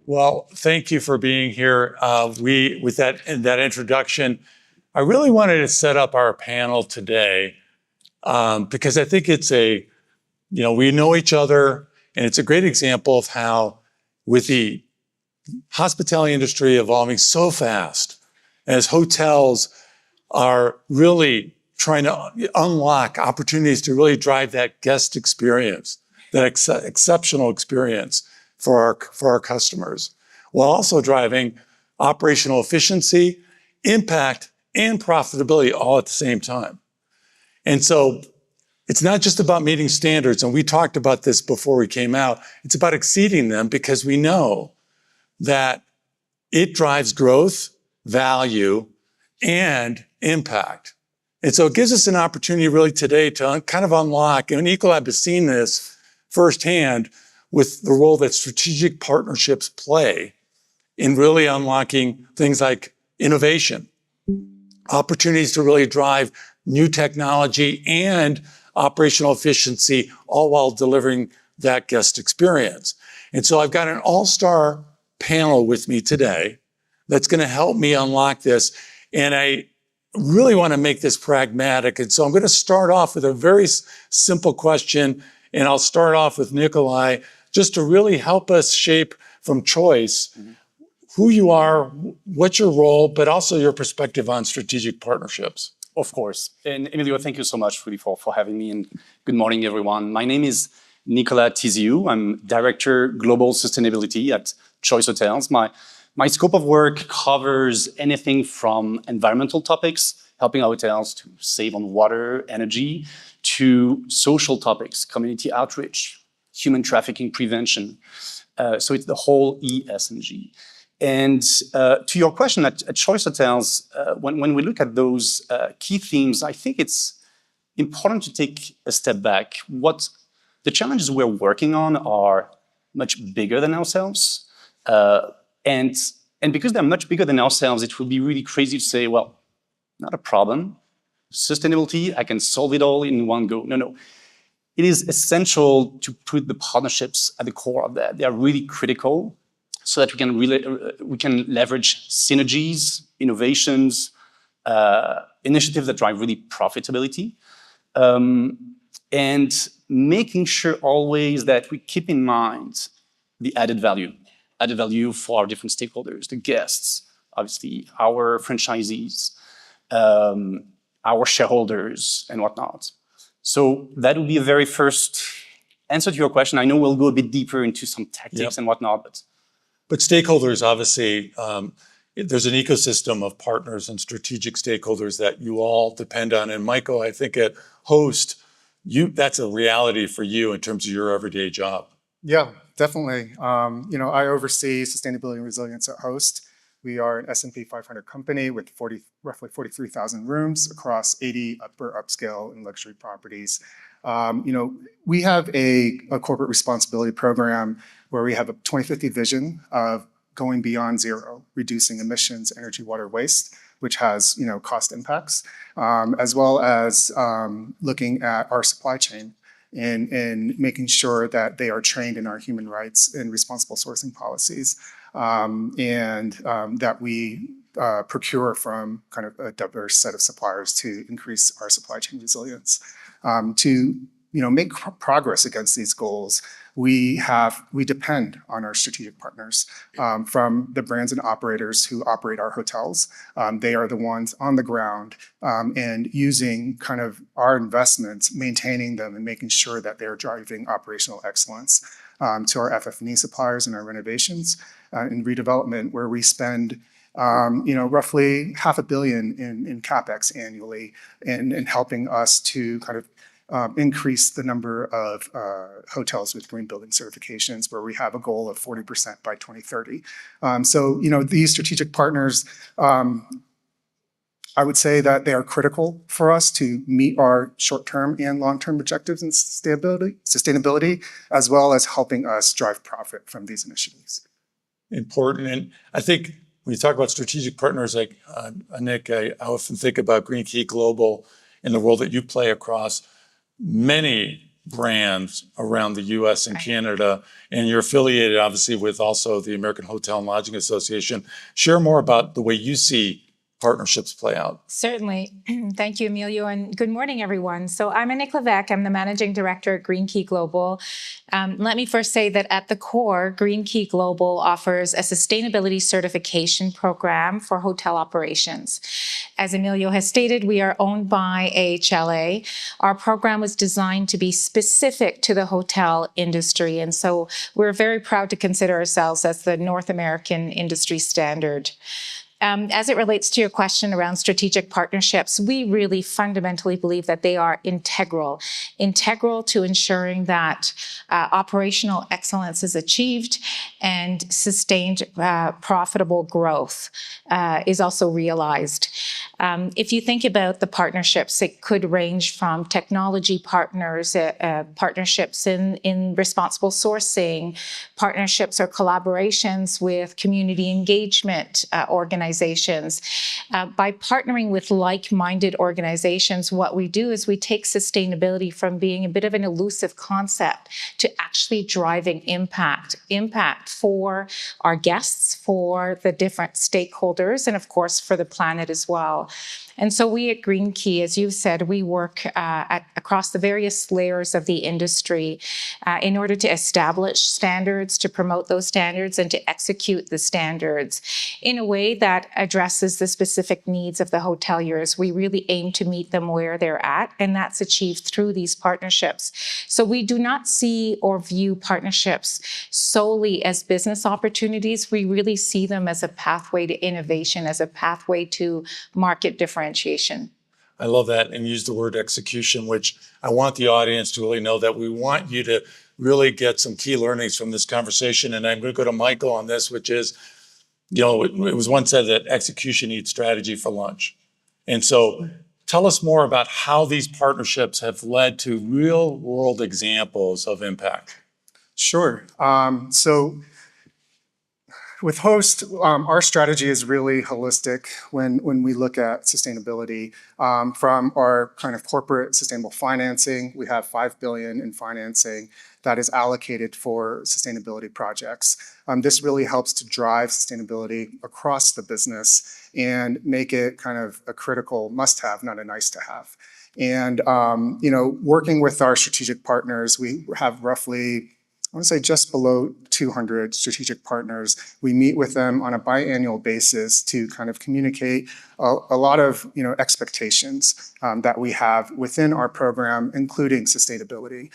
Well, thank you for being here. With that introduction, I really wanted to set up our panel today because I think it's we know each other, and it's a great example of how, with the hospitality industry evolving so fast, as hotels are really trying to unlock opportunities to really drive that guest experience, that exceptional experience for our customers, while also driving operational efficiency, impact, and profitability all at the same time. And so it's not just about meeting standards, and we talked about this before we came out. It's about exceeding them because we know that it drives growth, value, and impact. And so it gives us an opportunity really today to kind of unlock, and Ecolab has seen this firsthand with the role that strategic partnerships play in really unlocking things like innovation, opportunities to really drive new technology and operational efficiency, all while delivering that guest experience. And so I've got an all-star panel with me today that's going to help me unlock this. And I really want to make this pragmatic. And so I'm going to start off with a very simple question, and I'll start off with Nikolai, just to really help us shape from choice who you are, what's your role, but also your perspective on strategic partnerships. Of course. And Emilio, thank you so much really for having me, and good morning, everyone. My name is Nicolas Tiziou. I'm Director Global Sustainability at Choice Hotels. My scope of work covers anything from environmental topics, helping our hotels to save on water, energy, to social topics, community outreach, human trafficking prevention. So it's the whole ESG. And to your question, at Choice Hotels, when we look at those key themes, I think it's important to take a step back. What the challenges we're working on are much bigger than ourselves. And because they're much bigger than ourselves, it would be really crazy to say, well, not a problem. Sustainability, I can solve it all in one go. No. It is essential to put the partnerships at the core of that. They are really critical so that we can leverage synergies, innovations, initiatives that drive really profitability, and making sure always that we keep in mind the added value for our different stakeholders, the guests, obviously our franchisees, our shareholders, and whatnot. So that would be a very first answer to your question. I know we'll go a bit deeper into some tactics and whatnot, but stakeholders, obviously, there's an ecosystem of partners and strategic stakeholders that you all depend on. And Michael, I think at Host, that's a reality for you in terms of your everyday job. Yeah, definitely. I oversee sustainability and resilience at Host. We are an S&P 500 company with roughly 43,000 rooms across 80 upper upscale and luxury properties. We have a corporate responsibility program where we have a 2050 vision of going beyond zero, reducing emissions, energy, water, waste, which has cost impacts, as well as looking at our supply chain and making sure that they are trained in our human rights and responsible sourcing policies, and that we procure from kind of a diverse set of suppliers to increase our supply chain resilience. To make progress against these goals, we depend on our strategic partners, from the brands and operators who operate our hotels. They are the ones on the ground and using kind of our investments, maintaining them and making sure that they're driving operational excellence, to our FF&E suppliers and our renovations and redevelopment, where we spend roughly $500 million in CapEx annually, and helping us to kind of increase the number of hotels with green building certifications, where we have a goal of 40% by 2030. So these strategic partners, I would say that they are critical for us to meet our short-term and long-term objectives in sustainability, as well as helping us drive profit from these initiatives. Important. And I think when you talk about strategic partners like Anick, I often think about Green Key Global and the role that you play across many brands around the US and Canada, and you're affiliated obviously with also the American Hotel and Lodging Association. Share more about the way you see partnerships play out. Certainly. Thank you, Emilio, and good morning, everyone. So I'm Anick Levesque. I'm the Managing Director at Green Key Global. Let me first say that at the core, Green Key Global offers a sustainability certification program for hotel operations. As Emilio has stated, we are owned by AHLA. Our program was designed to be specific to the hotel industry, and so we're very proud to consider ourselves as the North American industry standard. As it relates to your question around strategic partnerships, we really fundamentally believe that they are integral to ensuring that operational excellence is achieved and sustained profitable growth is also realized. If you think about the partnerships, it could range from technology partners, partnerships in responsible sourcing, partnerships or collaborations with community engagement organizations. By partnering with like-minded organizations, what we do is we take sustainability from being a bit of an elusive concept to actually driving impact for our guests, for the different stakeholders, and of course for the planet as well. And so we at Green Key, as you said, we work across the various layers of the industry in order to establish standards, to promote those standards, and to execute the standards in a way that addresses the specific needs of the hoteliers. We really aim to meet them where they're at, and that's achieved through these partnerships. So we do not see or view partnerships solely as business opportunities. We really see them as a pathway to innovation, as a pathway to market differentiation. I love that, and use the word execution, which I want the audience to really know that we want you to really get some key learnings from this conversation. And I'm going to go to Michael on this, which is, it was once said that execution eats strategy for lunch. And so tell us more about how these partnerships have led to real world examples of impact. Sure. So with Host, our strategy is really holistic when we look at sustainability. From our kind of corporate sustainable financing, we have $5 billion in financing that is allocated for sustainability projects. This really helps to drive sustainability across the business and make it kind of a critical must-have, not a nice-to-have. And working with our strategic partners, we have roughly, I want to say just below 200 strategic partners. We meet with them on a biannual basis to kind of communicate a lot of expectations that we have within our program, including sustainability.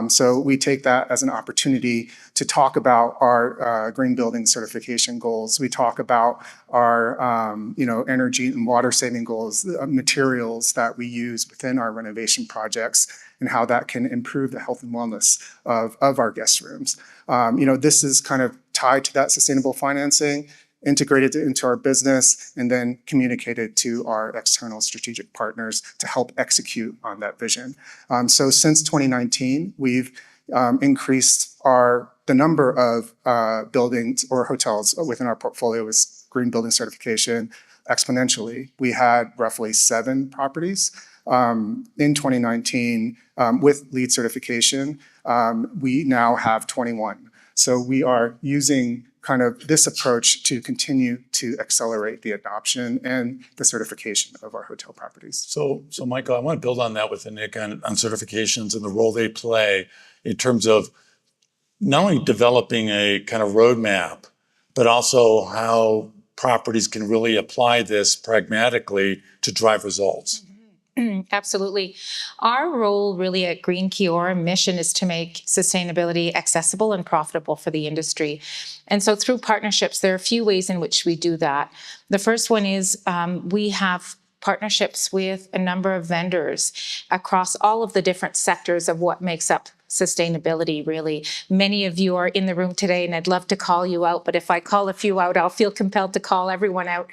So we take that as an opportunity to talk about our green building certification goals. We talk about our energy and water saving goals, materials that we use within our renovation projects, and how that can improve the health and wellness of our guest rooms. This is kind of tied to that sustainable financing, integrated into our business, and then communicated to our external strategic partners to help execute on that vision. So since 2019, we've increased the number of buildings or hotels within our portfolio with green building certification exponentially. We had roughly 7 properties. In 2019, with LEED certification, we now have 21. So we are using kind of this approach to continue to accelerate the adoption and the certification of our hotel properties. So Michael, I want to build on that with Anick on certifications and the role they play in terms of not only developing a kind of roadmap, but also how properties can really apply this pragmatically to drive results. Absolutely. Our role really at Green Key, our mission is to make sustainability accessible and profitable for the industry. And so through partnerships, there are a few ways in which we do that. The first one is we have partnerships with a number of vendors across all of the different sectors of what makes up sustainability, really. Many of you are in the room today, and I'd love to call you out, but if I call a few out, I'll feel compelled to call everyone out.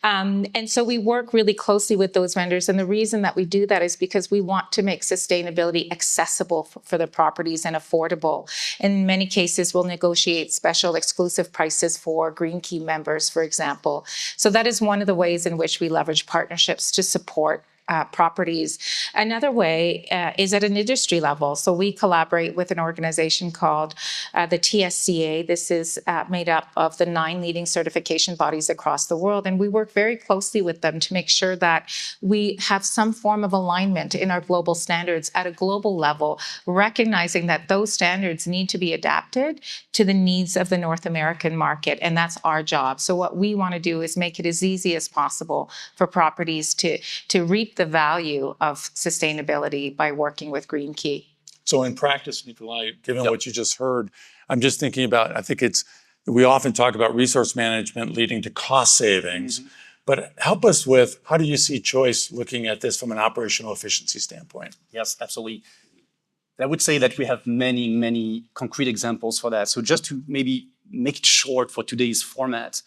And so we work really closely with those vendors, and the reason that we do that is because we want to make sustainability accessible for the properties and affordable. In many cases, we'll negotiate special exclusive prices for Green Key members, for example. So that is one of the ways in which we leverage partnerships to support properties. Another way is at an industry level. So we collaborate with an organization called the TSCA. This is made up of the 9 leading certification bodies across the world. And we work very closely with them to make sure that we have some form of alignment in our global standards at a global level, recognizing that those standards need to be adapted to the needs of the North American market. And that's our job. So what we want to do is make it as easy as possible for properties to reap the value of sustainability by working with Green Key. So in practice, Nicolas, given what you just heard, I'm just thinking about, I think we often talk about resource management leading to cost savings, but help us with, how do you see Choice looking at this from an operational efficiency standpoint? Yes, absolutely. I would say that we have many, many concrete examples for that. So just to maybe make it short for today's format,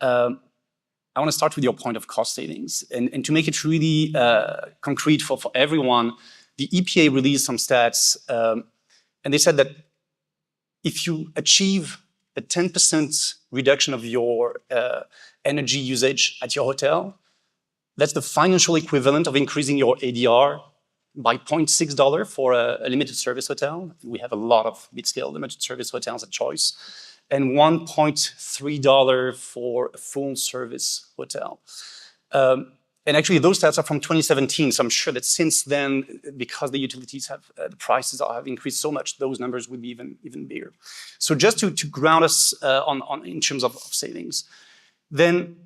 I want to start with your point of cost savings. And to make it really concrete for everyone, the EPA released some stats, and they said that if you achieve a 10% reduction of your energy usage at your hotel, that's the financial equivalent of increasing your ADR by $0.6 for a limited service hotel. We have a lot of mid-scale limited service hotels at Choice, and $1.3 for a full service hotel. And actually those stats are from 2017, so I'm sure that since then, because the utilities have, the prices have increased so much, those numbers would be even bigger. So just to ground us in terms of savings, then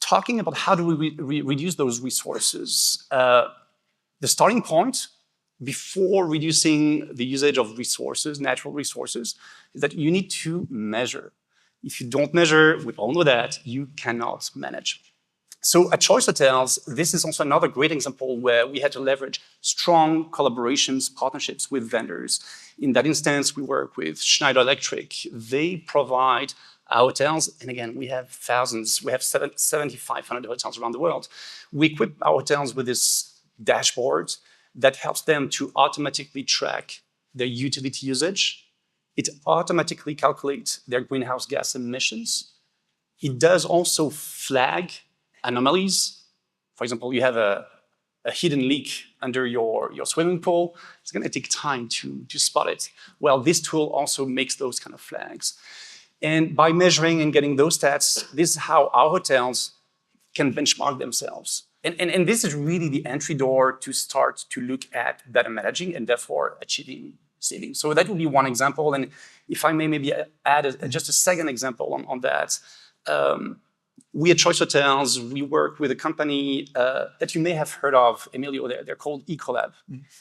talking about how do we reduce those resources, the starting point before reducing the usage of resources, natural resources, is that you need to measure. If you don't measure, we all know that, you cannot manage. So at Choice Hotels, this is also another great example where we had to leverage strong collaborations, partnerships with vendors. In that instance, we work with Schneider Electric. They provide our hotels, and again, we have thousands, we have 7,500 hotels around the world. We equip our hotels with this dashboard that helps them to automatically track their utility usage. It automatically calculates their greenhouse gas emissions. It does also flag anomalies. For example, you have a hidden leak under your swimming pool. It's going to take time to spot it. Well, this tool also makes those kind of flags. And by measuring and getting those stats, this is how our hotels can benchmark themselves. And this is really the entry door to start to look at better managing and therefore achieving savings. So that would be one example. And if I may maybe add just a second example on that, we at Choice Hotels, we work with a company that you may have heard of, Emilio, they're called Ecolab.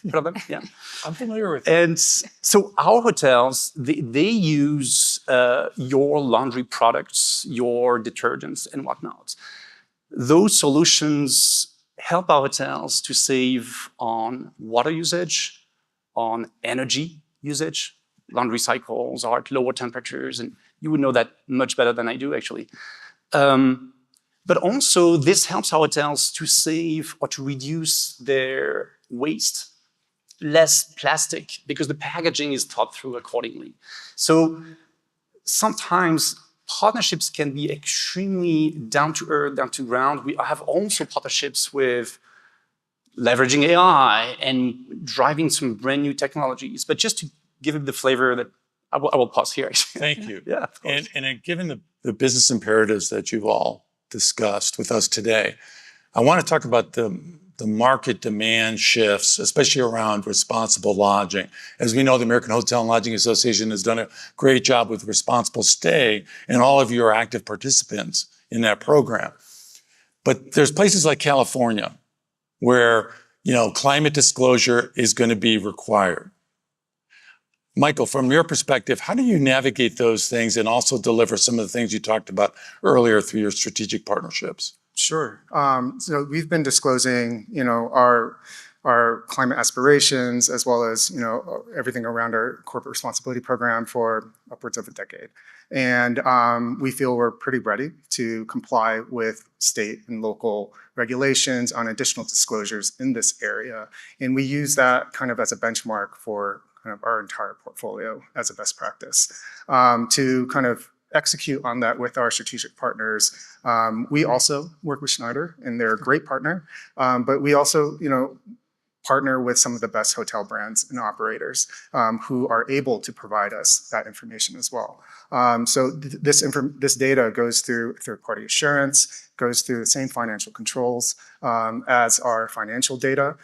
Heard of them? Yeah. I'm familiar with them. And so our hotels, they use your laundry products, your detergents and whatnot. Those solutions help our hotels to save on water usage, on energy usage. Laundry cycles are at lower temperatures, and you would know that much better than I do, actually. But also, this helps our hotels to save or to reduce their waste, less plastic, because the packaging is thought through accordingly. So sometimes partnerships can be extremely down to earth, down to ground. We have also partnerships with leveraging AI and driving some brand new technologies. But just to give it the flavor that I will pause here. Thank you. Yeah, of course. And given the business imperatives that you've all discussed with us today, I want to talk about the market demand shifts, especially around responsible lodging. As we know, the American Hotel and Lodging Association has done a great job with responsible stay, and all of you are active participants in that program. But there's places like California where, climate disclosure is going to be required. Michael, from your perspective, how do you navigate those things and also deliver some of the things you talked about earlier through your strategic partnerships? Sure. So we've been disclosing, our climate aspirations as well as, everything around our corporate responsibility program for upwards of a decade. And we feel we're pretty ready to comply with state and local regulations on additional disclosures in this area. And we use that kind of as a benchmark for kind of our entire portfolio as a best practice to kind of execute on that with our strategic partners. We also work with Schneider, and they're a great partner, but we also, partner with some of the best hotel brands and operators who are able to provide us that information as well. So this data goes through third-party assurance, goes through the same financial controls as our financial data,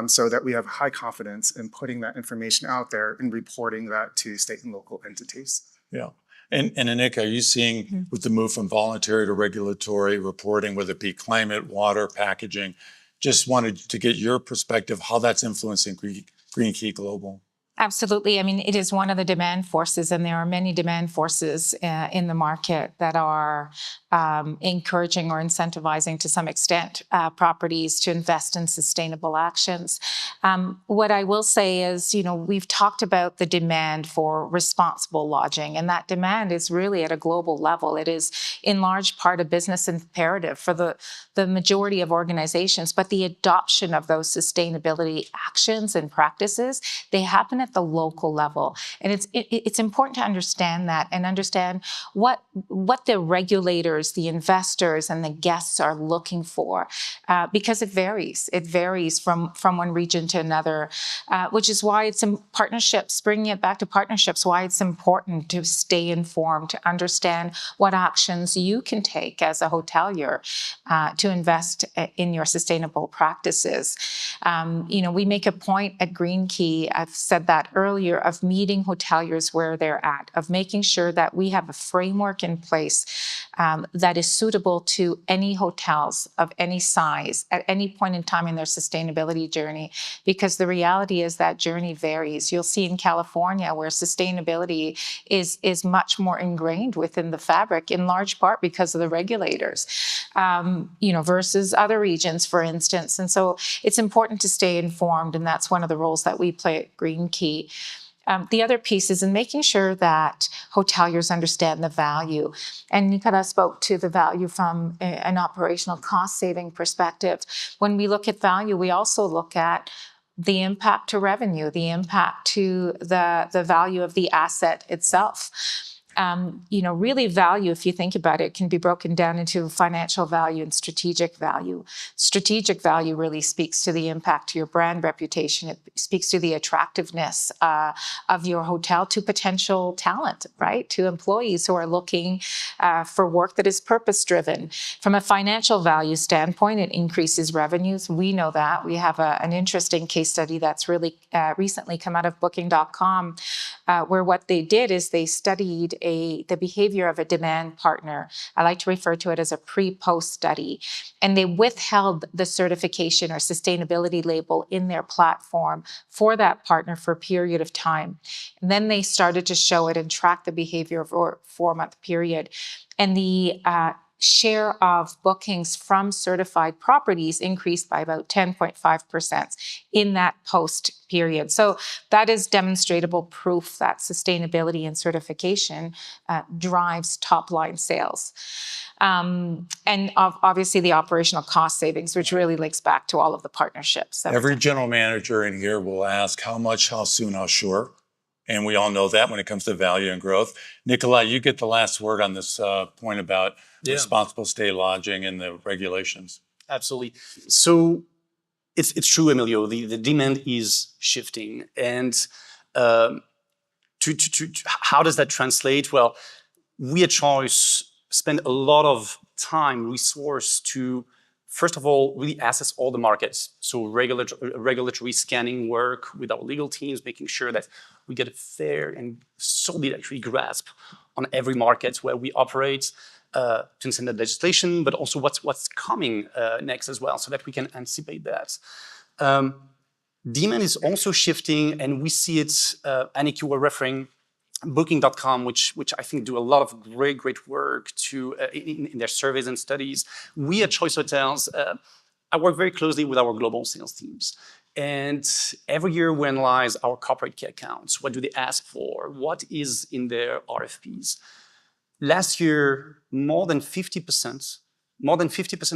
so that we have high confidence in putting that information out there and reporting that to state and local entities. Yeah. And Anick, are you seeing with the move from voluntary to regulatory reporting, whether it be climate, water, packaging, just wanted to get your perspective, how that's influencing Green Key Global? Absolutely. I mean, it is one of the demand forces, and there are many demand forces in the market that are encouraging or incentivizing to some extent properties to invest in sustainable actions. What I will say is, we've talked about the demand for responsible lodging, and that demand is really at a global level. It is in large part a business imperative for the majority of organizations, but the adoption of those sustainability actions and practices, they happen at the local level. And it's important to understand that and understand what the regulators, the investors, and the guests are looking for, because it varies. It varies from one region to another, which is why it's in partnerships, bringing it back to partnerships, why it's important to stay informed, to understand what actions you can take as a hotelier to invest in your sustainable practices. We make a point at Green Key, I've said that earlier, of meeting hoteliers where they're at, of making sure that we have a framework in place that is suitable to any hotels of any size at any point in time in their sustainability journey, because the reality is that journey varies. You'll see in California where sustainability is much more ingrained within the fabric, in large part because of the regulators, versus other regions, for instance. And so it's important to stay informed, and that's one of the roles that we play at Green Key. The other piece is in making sure that hoteliers understand the value. And Nicolas spoke to the value from an operational cost-saving perspective. When we look at value, we also look at the impact to revenue, the impact to the value of the asset itself. Really value, if you think about it, can be broken down into financial value and strategic value. Strategic value really speaks to the impact to your brand reputation. It speaks to the attractiveness of your hotel to potential talent, right? To employees who are looking for work that is purpose-driven. From a financial value standpoint, it increases revenues. We know that. We have an interesting case study that's really recently come out of Booking.com, where what they did is they studied the behavior of a demand partner. I like to refer to it as a pre-post study. And they withheld the certification or sustainability label in their platform for that partner for a period of time. And then they started to show it and track the behavior over a 4-month period. And the share of bookings from certified properties increased by about 10.5% in that post period. So that is demonstrable proof that sustainability and certification drives top-line sales. And obviously the operational cost savings, which really links back to all of the partnerships. Every general manager in here will ask how much, how soon, how sure. And we all know that when it comes to value and growth. Nicolas, you get the last word on this point about responsible stay lodging and the regulations. Absolutely. So it's true, Emilio, the demand is shifting. And how does that translate? Well, we at Choice spend a lot of time, resource to, first of all, really assess all the markets. So regulatory scanning work with our legal teams, making sure that we get a fair and solid actually grasp on every market where we operate, to understand the legislation, but also what's coming next as well, so that we can anticipate that. Demand is also shifting, and we see it, Anick, you were referring Booking.com, which I think do a lot of great work in their surveys and studies. We at Choice Hotels, I work very closely with our global sales teams. And every year we analyze our corporate key accounts. What do they ask for? What is in their RFPs? Last year, more than 50%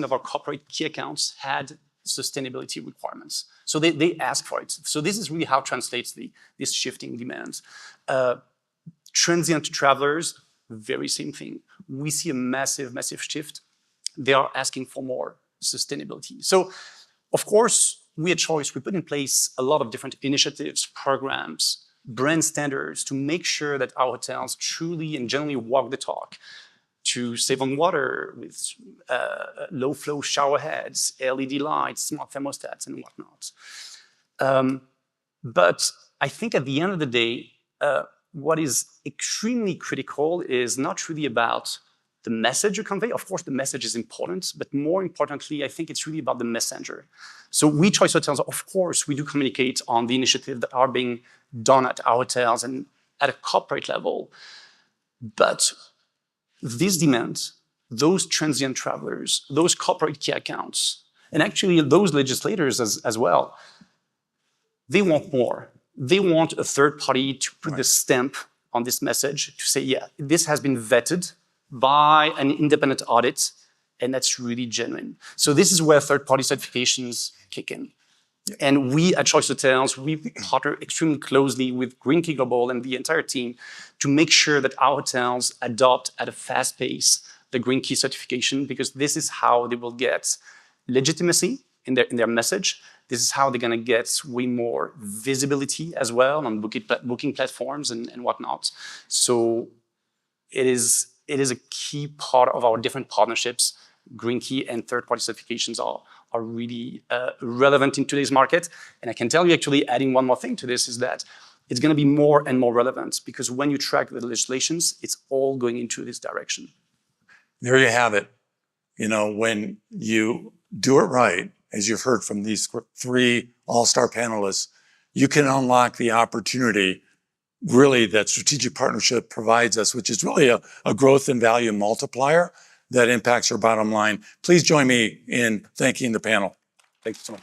of our corporate key accounts had sustainability requirements. So they ask for it. So this is really how it translates this shifting demands. Transient travelers very same thing. We see a massive, massive shift. They are asking for more sustainability. So, of course, we at Choice, we put in place a lot of different initiatives, programs, brand standards to make sure that our hotels truly and generally walk the talk, to save on water with low-flow shower heads, LED lights, smart thermostats, and whatnot. But I think at the end of the day, what is extremely critical is not really about the message you convey. Of course, the message is important, but more importantly, I think it's really about the messenger. So we, Choice Hotels, of course, we do communicate on the initiatives that are being done at our hotels and at a corporate level. But these demands, those transient travelers, those corporate key accounts, and actually those legislators as well, they want more. They want a third party to put the stamp on this message to say, yeah, this has been vetted by an independent audit, and that's really genuine. So this is where third-party certifications kick in. Yeah. And we at Choice Hotels, we partner extremely closely with Green Key Global and the entire team to make sure that our hotels adopt at a fast pace the Green Key certification, because this is how they will get legitimacy in their message. This is how they're going to get way more visibility as well on booking platforms and whatnot. So it is a key part of our different partnerships. Green Key and third-party certifications are really relevant in today's market. And I can tell you, actually, adding one more thing to this is that it's going to be more and more relevant, because when you track the legislations, it's all going into this direction. There you have it. You know, when you do it right, as you've heard from these three all-star panelists, you can unlock the opportunity really that strategic partnership provides us, which is really a growth and value multiplier that impacts our bottom line. Please join me in thanking the panel. Thank you so much.